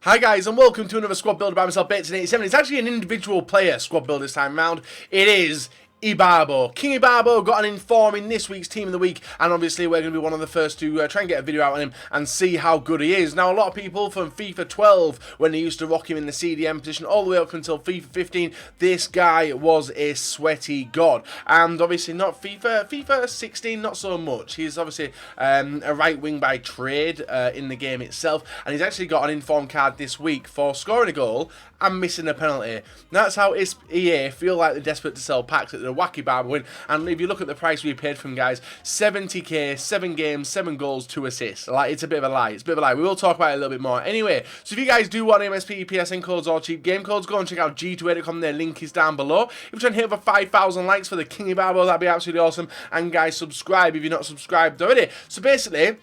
Hi guys and welcome to another squad builder by myself, Bates87. It's actually an individual player squad build this time round. It is Ibarbo. King Ibarbo got an inform in this week's Team of the Week, and obviously we're going to be one of the first to try and get a video out on him and see how good he is. Now, a lot of people from FIFA 12, when they used to rock him in the CDM position all the way up until FIFA 15, this guy was a sweaty god. And obviously not FIFA 16, not so much. He's obviously a right wing by trade in the game itself, and he's actually got an inform card this week for scoring a goal and missing a penalty. That's how EA feel like they're desperate to sell packs at the wacky Ibarbo win. And if you look at the price we paid for him, guys, 70k, 7 games, 7 goals, 2 assists. Like, it's a bit of a lie. It's a bit of a lie. We will talk about it a little bit more. Anyway, so if you guys do want MSP, PSN codes or cheap game codes, go and check out g2a.com. Their link is down below. If you're trying to hit over 5,000 likes for the King Ibarbo, that'd be absolutely awesome. And guys, subscribe if you're not subscribed already. So basically,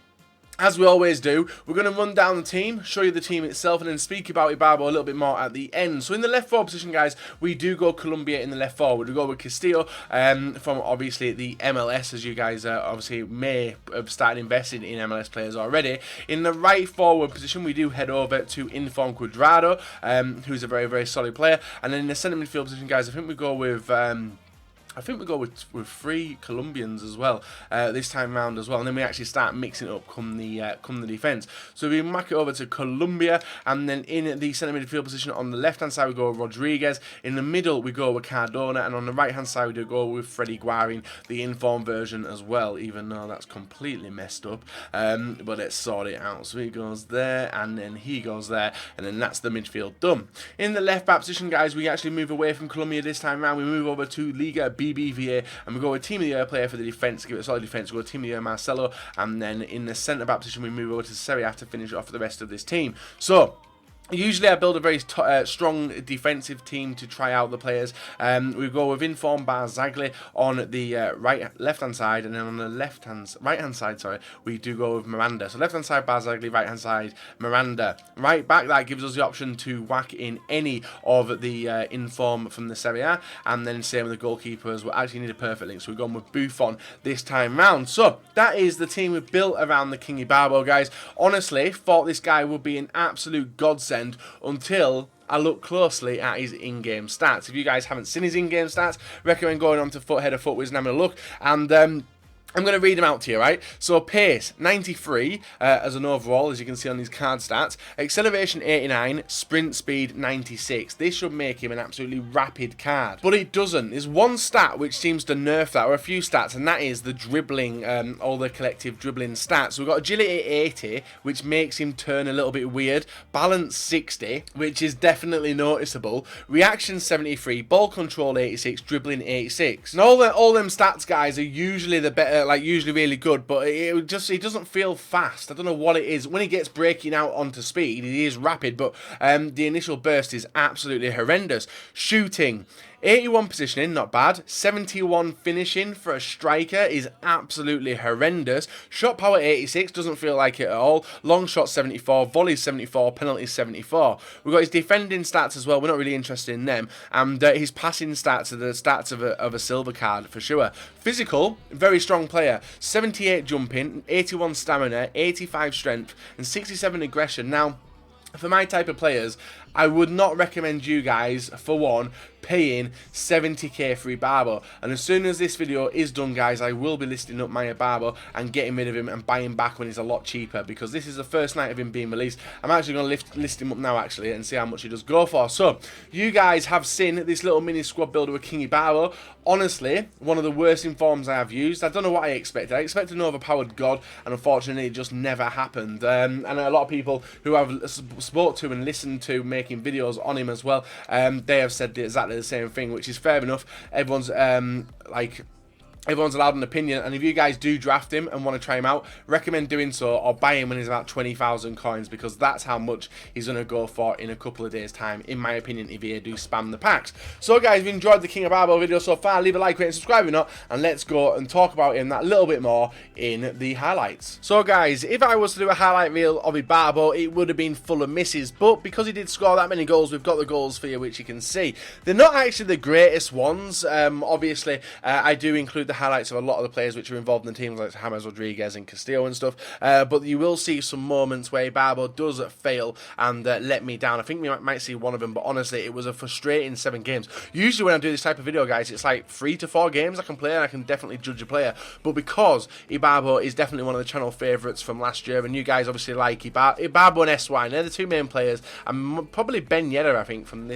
as we always do, we're going to run down the team, show you the team itself, and then speak about Ibarbo a little bit more at the end. So in the left forward position, guys, we do go Colombia in the left forward. We go with Castillo from obviously the MLS, as you guys obviously may have started investing in MLS players already. In the right forward position, we do head over to Inform Cuadrado, who's a very, very solid player. And then in the centre midfield position, guys, I think we go with with 3 Colombians as well this time round as well, and then we actually start mixing it up come the defence. So we mack it over to Colombia, and then in the centre midfield position on the left hand side we go with Rodriguez. In the middle we go with Cardona, and on the right hand side we do go with Freddie Guarin, the inform version as well, even though that's completely messed up. But let's sort it out. So he goes there, and then he goes there, and then that's the midfield done. In the left back position, guys, we actually move away from Colombia this time round. We move over to Liga BBVA, and we go with Team of the Year player for the defence, give it a solid defence. We go Team of the Year Marcelo, and then in the centre back position we move over to Serie A to finish off the rest of this team. So usually I build a very strong defensive team to try out the players. We go with Inform Barzagli on the left-hand side, and then on the right-hand side, sorry, we do go with Miranda. So left-hand side Barzagli, right-hand side Miranda. Right back, that gives us the option to whack in any of the Inform from the Serie A, and then same with the goalkeepers. We actually need a perfect link, so we're going with Buffon this time round. So that is the team we've built around the King Ibarbo, guys. Honestly, thought this guy would be an absolute godsend until I look closely at his in-game stats. If you guys haven't seen his in-game stats, recommend going on to Header Footwiz and having a look. And I'm going to read them out to you, right? So pace, 93 as an overall, as you can see on these card stats. Acceleration, 89. Sprint speed, 96. This should make him an absolutely rapid card. But it doesn't. There's one stat which seems to nerf that, or a few stats, and that is the dribbling, all the collective dribbling stats. So we've got agility, 80, which makes him turn a little bit weird. Balance, 60, which is definitely noticeable. Reaction, 73. Ball control, 86. Dribbling, 86. And all them stats, guys, are usually the better, like usually really good, but it doesn't feel fast. I don't know what it is. When he gets breaking out onto speed, he is rapid, but the initial burst is absolutely horrendous. Shooting, 81 positioning, not bad. 71 finishing for a striker is absolutely horrendous. Shot power, 86, doesn't feel like it at all. Long shot, 74. Volleys, 74. Penalties, 74. We've got his defending stats as well. We're not really interested in them. And his passing stats are the stats of a silver card for sure. Physical, very strong player. 78 jumping, 81 stamina, 85 strength, and 67 aggression. Now, for my type of players, I would not recommend you guys, for one, paying 70k for Ibarbo. And as soon as this video is done, guys, I will be listing up my Ibarbo and getting rid of him and buying back when he's a lot cheaper, because this is the first night of him being released. I'm actually going to list him up now, actually, and see how much he does go for. So, you guys have seen this little mini squad builder with King Ibarbo. Honestly, one of the worst informs I have used. I don't know what I expected. I expected an overpowered god, and unfortunately, it just never happened. And a lot of people who I've spoke to and listened to making videos on him as well, they have said exactly the same thing, which is fair enough. Everyone's everyone's allowed an opinion, and if you guys do draft him and want to try him out, recommend doing so, or buy him when he's about 20,000 coins, because that's how much he's going to go for in a couple of days time, in my opinion, if you do spam the packs. So guys, if you enjoyed the King Ibarbo video so far, leave a like, rate and subscribe if not, and let's go and talk about him that little bit more in the highlights. So guys, if I was to do a highlight reel of Ibarbo, it would have been full of misses, but because he did score that many goals, we've got the goals for you, which you can see. They're not actually the greatest ones. Obviously, I do include the the highlights of a lot of the players which are involved in the teams, like James Rodriguez and Castillo and stuff. But you will see some moments where Ibarbo does fail and let me down. I think we might see one of them, but honestly, it was a frustrating 7 games. Usually when I do this type of video, guys, it's like 3 to 4 games I can play and I can definitely judge a player. But because Ibarbo is definitely one of the channel favourites from last year, and you guys obviously like Ibarbo and SY, they're the 2 main players, and probably Ben Yedder, I think, from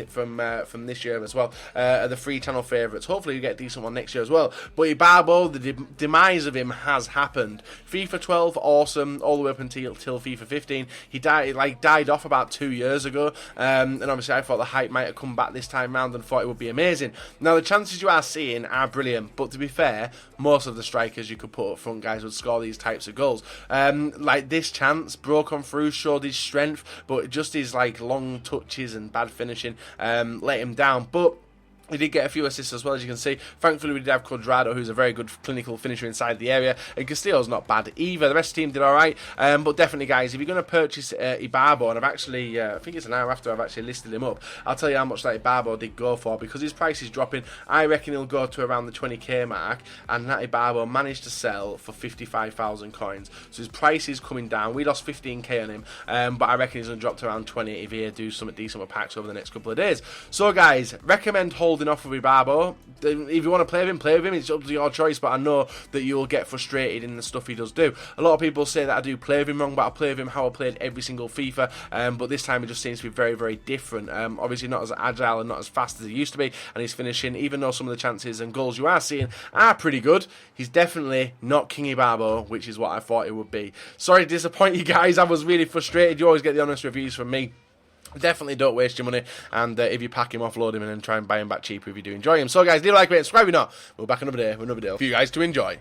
this year as well, are the 3 channel favourites. Hopefully you get a decent one next year as well. But Ibarbo, the demise of him has happened. FIFA 12, awesome, all the way up until FIFA 15. He died off about 2 years ago, and obviously I thought the hype might have come back this time round and thought it would be amazing. Now the chances you are seeing are brilliant, but to be fair, most of the strikers you could put up front, guys, would score these types of goals. Like this chance, broke on through, showed his strength, but just his like long touches and bad finishing let him down. But he did get a few assists as well, as you can see. Thankfully, we did have Cuadrado, who's a very good clinical finisher inside the area. And Castillo's not bad either. The rest of the team did alright. But definitely, guys, if you're going to purchase Ibarbo, and I've actually, I think it's an hour after I've actually listed him up, I'll tell you how much that Ibarbo did go for. Because his price is dropping, I reckon he'll go to around the 20k mark. And that Ibarbo managed to sell for 55,000 coins. So his price is coming down. We lost 15k on him. But I reckon he's going to drop to around 20 if he do something decent with packs over the next couple of days. So, guys, recommend holding off with Ibarbo. If you want to play with him, it's up to your choice, but I know that you'll get frustrated in the stuff he does do. A lot of people say that I do play with him wrong, but I play with him how I played every single FIFA, but this time it just seems to be very, very different. Obviously not as agile and not as fast as he used to be, and he's finishing, even though some of the chances and goals you are seeing are pretty good, he's definitely not King Ibarbo, which is what I thought it would be. Sorry to disappoint you guys, I was really frustrated. You always get the honest reviews from me. Definitely don't waste your money, and if you pack him, offload him, and then try and buy him back cheaper if you do enjoy him. So guys, leave a like, rate, subscribe if you're not. We'll be back another day with another video for you guys to enjoy.